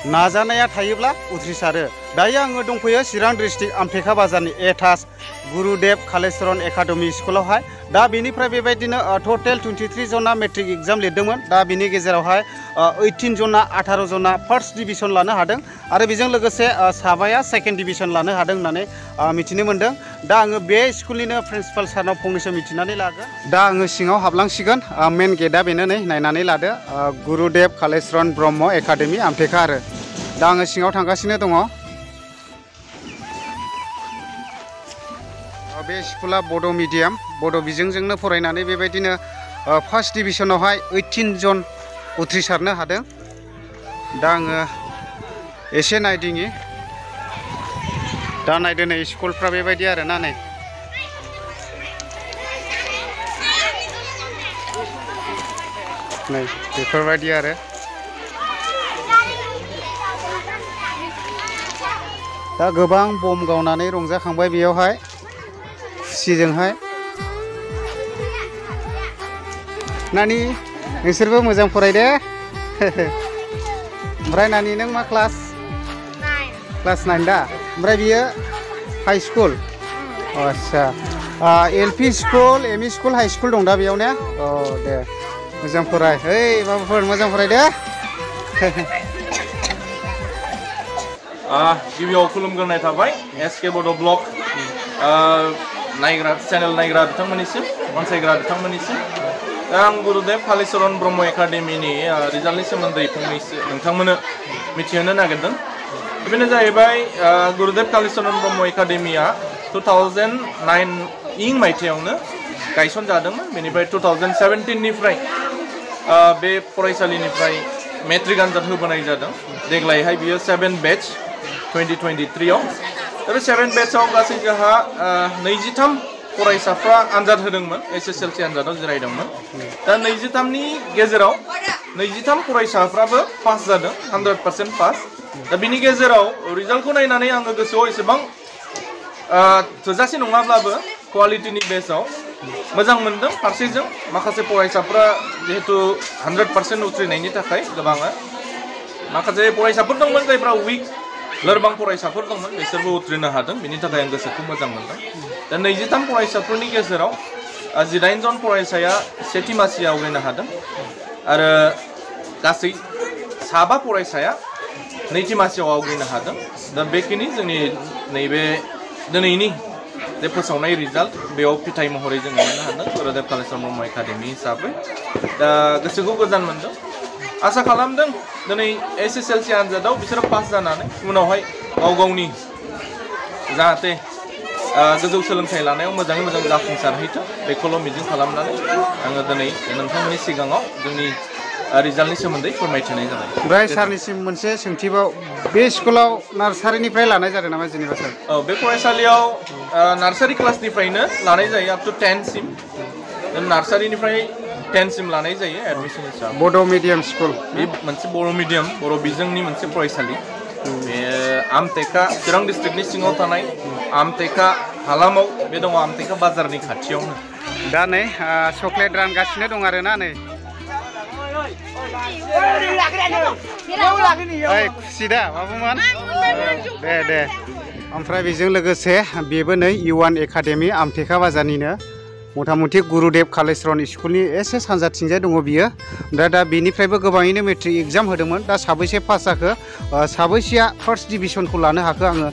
नाजानाया थायोब्ला उथ्रिसारो। दायो आङो दंफैयो चिरां डिस्ट्रिक्ट आमटेका बाजारनि एटास गुरुदेव कालेचरन एकाडेमि स्कुलावहाय। दा बेनिफ्राय बेबायदिनो टटेल 23 जना मेट्रिक एग्जाम लिरदोंमोन। दा बिनि गेजेरावहाय 18 जना 18 जना फार्स्ट डिभिजन लानो हादों आरो बेजों लोगोसे साबाया सेकेन्ड डिभिजन लानो हादों होननानै मिथिनो मोन्दों। दा आङो बे स्कुलनिनो प्रिन्सिपाल सारनाव फंनैसो मिथिनानै लागोन। दा आङो सिङाव हाबलांसिगोन। मेन गेटआ बेनो नै नायनानै लादो गुरुदेव कालेचरन ब्रह्म एकाडेमि आमटेका आरो। दा आङो सिङाव थांगासिनो दङ। बे स्कुला बड' मिडियाम बड' बिजोंजोंनो फरायनानै बेबायदिनो फार्स्ट डिभिजनावहाय 18 जन उथ्रिसारनो हादों। दा आङो एसे नायदिनि। दा नायदो नै स्कुलफ्रा बेबायदि आरोना नै बेफोरबायदि आरो। दा गोबां बम गावनानै रंजाखांबाय बेयावहाय खुसिजोंहाय। नानि नोंसोरबो मोजां फरायदे। ओमफ्राय नानि नों मा क्लास? 9 क्लास 9 दा। ओमफ्राय बियो हाई स्कुल। आच्छा LP school ME school high school दं दा बेयाव ने? औ दे मोजां फराय। ओइ बाबुफोर मोजां फरायदे। गिबियाव खुलुमग्रोनाय थाबाय एसके बड' ब्लग नायग्रा चेनेल नायग्रा बिथांमोननिसिम अनसायग्रा बिथांमोननिसिम। दा आं गुरुदेव कालेचरन ब्रह्म एकाडेमिनि रिजाल्टनि सोमोन्दै फंनैसो नोंथांमोननो मिथिहोनो नागिरदों। बेनो जाहैबाय गुरुदेव कालेचरन ब्रह्म एकाडेमिया 2009 मायथाइयावनो गायसनजादोंमोन। बेनिफ्राय 2017 निफ्राय बे फरायसालिनिफ्राय मेट्रिक आनजाद होबोनाय जादों। देग्लायहाय बियो 7 बेच 2023 आव। दा बे 7 बेचआव गासै जोंहा 23 फरायसाफ्रा आनजाद होदोंमोन। SSLC आनजादाव जिरायदोंमोन। दा 23नि गेजेराव 23 फरायसाफ्राबो पास जादों 100% पास। दा बिनि गेजेराव रिजाल्टखौ नायनानै आङो गोसोआव एसेबां थोजासे नङाब्लाबो क्वालिटिनि बेसआव मोजां मोनदों। फारसेजों माखासे फरायसाफ्रा जिहेतु 100% उथ्रिनायनि थाखाय गोबाङा माखासे फरायसाफोर दंमोन जायफ्रा उइक लोरबां फरायसाफोर दंमोन बिसोरबो उथ्रिनो हादों। बिनि थाखाय आं गोसोखौ मोजां मोनदों। दा 23 फरायसाफोरनि गेजेराव 18 जन फरायसाया सेथि मासि आवगायनो हादों आरो गासै 7 फरायसाया नैथि मासियाव आवगायनो हादों। दा बेखिनि जोंनि नैबे दिनैनि जे फोसावनाय रिजाल्ट बेयाव फिथाइ महरै जों मोननो हादों गुरुदेव कालेचरन ब्रह्म एकाडेमि हिसाबै। दा गोसोखौ गोजोन मोनदों। आसा खालामदों दिनै SSLC आनजादाव बिसोरो पास जानानै उनावहाय गाव गावनि जाहाथे गोजौ सोलोंथाइ लानायाव मोजाङै मोजां जाफुंसारहैथों बेखौल' मिजिं खालामनानै आङो दिनै नोंथांमोननि सिगाङाव जोंनि रिजाल्टनि सोमोन्दै फोरमायथिनाय जाबाय। ओमफ्राय सारनिसिम मोनसे सोंथिबाव बे स्कुलाव नार्सारिनिफ्राय लानाय जादों नामा जेनेबा सार? औ बे फरायसालियाव नार्सारि क्लासनिफ्रायनो लानाय जायो आप टु 10 सिम। नार्सारिनिफ्राय 10 सिम लानाय जायो एडमिसन हिसाबै। बड' मिडियाम स्कुल बे मोनसे बर' मिडियाम बर' बिजोंनि मोनसे फरायसालि। बे आमटेका चिरां डिस्ट्रिक्टनि सिङाव थानाय आमटेका हालामाव बे दङ आमटेका बाजारनि खाथियावनो। दा नै चक्लेट रानगासिनो दं आरोना नै। खुसि दा बाबुमोन? दे ओमफ्राय बेजों लोगोसे बेबो नै इउएन एकाडेमि आमटेका बाजारनिनो मथा मथि गुरुदेव कालेचरन स्कुलनि एसे सानजाथिंजाय दङ बियो। दा बेनिफ्रायबो गोबाङैनो मेट्रिक एग्जाम होदोंमोन। दा साबैसे पास जाखो साबैसेया फार्स्ट डिभिजनखौ लानो हाखो आङो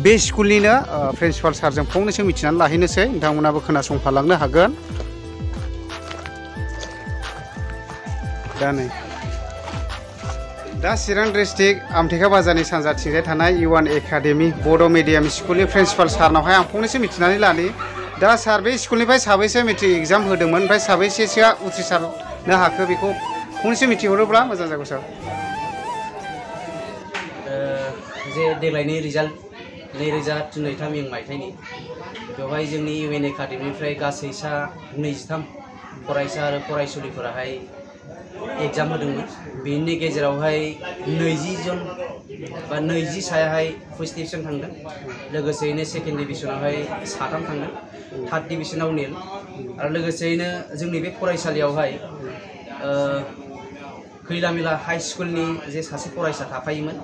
बे स्कुलनिनो प्रिन्सिपाल सारजों फंनैसो मिथिनानै लाहैनोसै। नोंथांमोनाबो खोनासंफालांनो हागोन। दा चिरां डिस्ट्रिक्ट आमटेका बाजारनि सानजाथिंजाय थानाय इउएन एकाडेमि बड' मिडियाम स्कुलनि प्रिन्सिपाल सारनावहाय आं फंनैसो मिथिनानै लानि। दा सार बे स्कुलनिफ्राय साबैसे मेट्रिक एग्जाम होदोंमोन ओमफ्राय साबैसेसोआ उथ्रिसारनो हाखो बेखौ फंनैसो मिथिहरोब्ला मोजां जागौ सार। जे देग्लायनि रिजाल्ट 2023 मायथाइनि बेवहाय जोंनि इउएन एकाडेमिनिफ्राय गासै 23 फरायसा आरो फरायसुलिफोराहाय एग्जाम होदोंमोन। बेनि गेजेरावहाय 20 जन बा 20 सायाहाय फार्स्ट डिभिजन थांदों। लोगोसेयैनो सेकेन्ड डिभिजनावहाय 3 थांदों। थार्ड डिभिजनाव निल। आरो लोगोसेयैनो जोंनि बे फरायसालियावहाय खैलामिला हाई स्कुलनि जे सासे फरायसा थाफायोमोन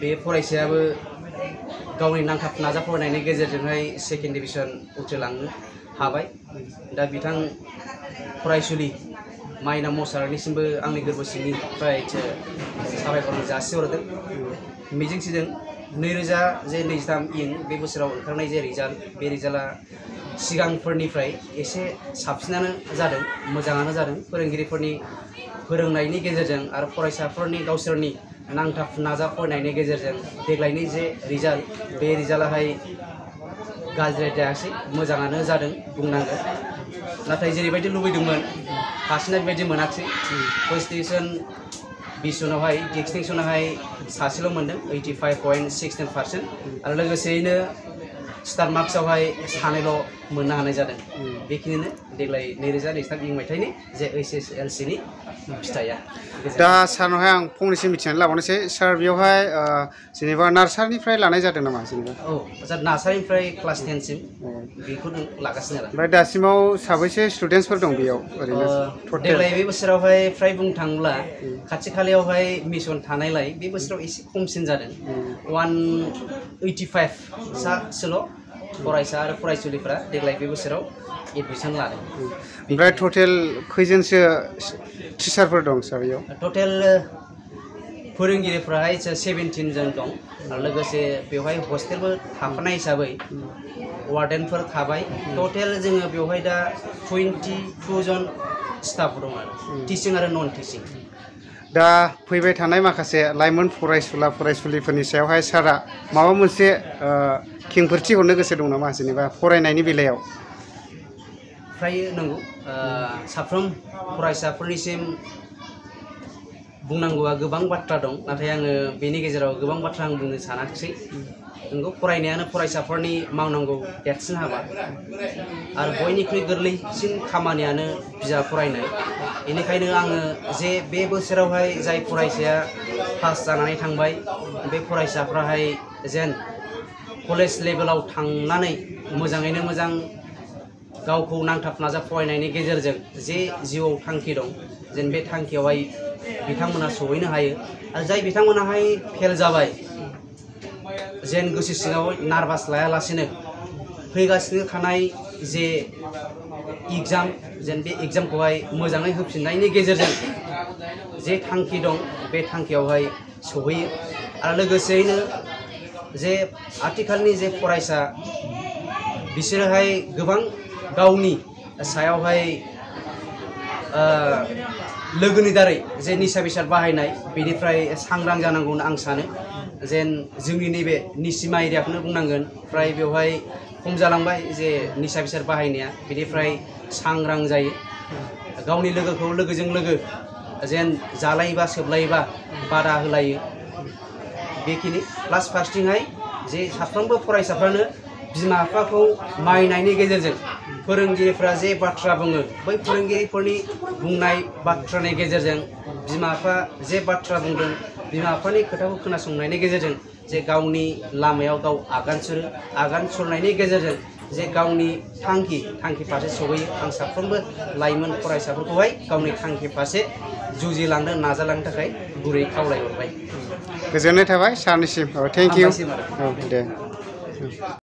बे फरायसायाबो गावनि नांथाब नाजा फरायनायनि गेजेरजोंहाय सेकेन्ड डिभिजन उथ्रिलांनो हाबाय दा बिथां फरायसुलि माइना मोसाहारिनिसिमबो आंनि गोरबो सिंनिफ्राय साबायखर जासिहरदों मिजिंथिदों 2023 इं बे बोसोराव ओंखारनाय जे रिजाल्ट बे रिजाल्टआ सिगांफोरनिफ्राय एसे साबसिनानो जादों मोजाङानो जादों फोरोंगिरिफोरनि फोरोंनायनि गेजेरजों आरो फरायसाफोरनि गावसोरनि नांथाब नाजा फरायनायनि गेजेरजों देग्लायनि जे रिजाल्ट बे रिजाल्टआहाय गाज्रि जायासै मोजाङानो जादों बुंनांगोन नाथाय जेरैबायदि लुबैदोंमोन हासिना बेबायदि मोनाखिसै फार्स्ट डिभिजन 20 जनावहाय डिस्टिंक्सनावहाय सासेल' मोनदों 85.16% आरो लोगोसेयैनो स्टार मार्क्सआवहाय सानैल' मोननो हानाय जादों बेखिनिनो देग्लाय 2023 इं मायथाइनि जे HSLC नि फिथाइया दा सारनावहाय आं फंनैसो मिथिनानै लाबावनोसै सार बेयावहाय जेनेबा नार्सारिनिफ्राय लानाय जादों नामा जेनेबा औ सार नार्सारिनिफ्राय क्लास 10 सिम बेखौ लागासिनो आरो ओमफ्राय दासिमाव साबैसे स्टुडेन्टसफोर दं बेयाव ओरैनो देग्लाय बे बोसोरावहाय फ्राय बुंनो थाङोब्ला खाथि खालायावहाय मिशन थानायलाय बे बोसोराव एसे खमसिन जादों 185 सासोल' फरायसा आरो फरायसुलिफोरा देग्लाय बे बोसोराव एडमिशन लादों ओमफ्राय टटेल खैजोनसो टिचारफोर दं सार बेयाव टटेल फोरोंगिरिफोराहाय 17 जन दं आरो लोगोसे बेवहाय हस्टेलबो थाफानाय हिसाबै वार्डेनफोर थाबाय टटेल जोङो बेवहाय दा 22 जन स्टाफ दं आरो टिचिं आरो नन टिचिं दा फैबाय थानाय माखासे लाइमोन फरायसुला फरायसुलिफोरनि सायावहाय सारा माबा मोनसे खेंफोरथि हरनो गोसो दं नामा जेनेबा फरायनायनि बेलायाव फ्राय नंगौ साफ्रोम फरायसाफोरनिसिम बुंनांगौआ गोबां बाथ्रा दं नाथाय आङो बेनि गेजेराव गोबां बाथ्रा आं बुंनो सानाखिसै नंगौ फरायनायानो फरायसाफोरनि मावनांगौ देरसिन हाबा आरो बयनिख्रुइ गोरलैसिन खामानियानो बिजाब फरायनाय बेनिखायनो आङो जे बे बोसोरावहाय जाय फरायसाया पास जानानै थांबाय बे फरायसाफ्राहाय जेन कलेज लेभेलाव थांनानै मोजाङैनो मोजां गावखौ नांथाब नाजा फरायनायनि गेजेरजों जे जिउआव थांखि दं जेन बे थांखियावहाय बिथांमोना सहैनो हायो आरो जाय बिथांमोनाहाय फेल जाबाय जेन गोसो सिङाव नार्भास लायालासेनो फैगासिनो थानाय जे एग्जाम जेन बे एग्जामखौहाय मोजाङै होफिननायनि गेजेरजों जे थांखि दं बे थांखियावहाय सहैयो आरो लोगोसेयैनो जे आथिखालनि जे फरायसा बिसोरोहाय गोबां गावनि सायावहाय लोगोनि दारै जे निसा बेसाद बाहायनाय बेनिफ्राय सांग्रां जानांगौ होनना आं सानो जेन जोंनि नैबे निसिमा एरियाखौनो बुंनांगोन फ्राय बेवहाय खम जालांबाय जे निसा बेसाद बाहायनाया बेनिफ्राय सांग्रां जायो गावनि लोगोखौ लोगोजों लोगो जेन जालायोबा सोबलायोबा बादा होलायो बेखिनि प्लास फारसेथिंहाय जे साफ्रोमबो फरायसाफ्रानो बिमा बिफाखौ मानिनायनि गेजेरजों फोरोंगिरिफ्रा जे बाथ्रा बुङो बै फोरोंगिरिफोरनि बुंनाय बाथ्रानि गेजेरजों बिमा बिफा जे बाथ्रा बुंदों बिमा बिफानि खोथाखौ खोनासंनायनि गेजेरजों जे गावनि लामायाव गाव आगान सुरनायनि गेजेरजों जे गावनि थांखि फारसे सहैयो आं साफ्रोमबो लाइमोन फरायसाफोरखौहाय गावनि थांखि फारसे जुजिलांनो नाजालांनो थाखाय गुरै खावलायहरबाय गोजोननाय थाबाय सारनिसिम थेंक इउ दे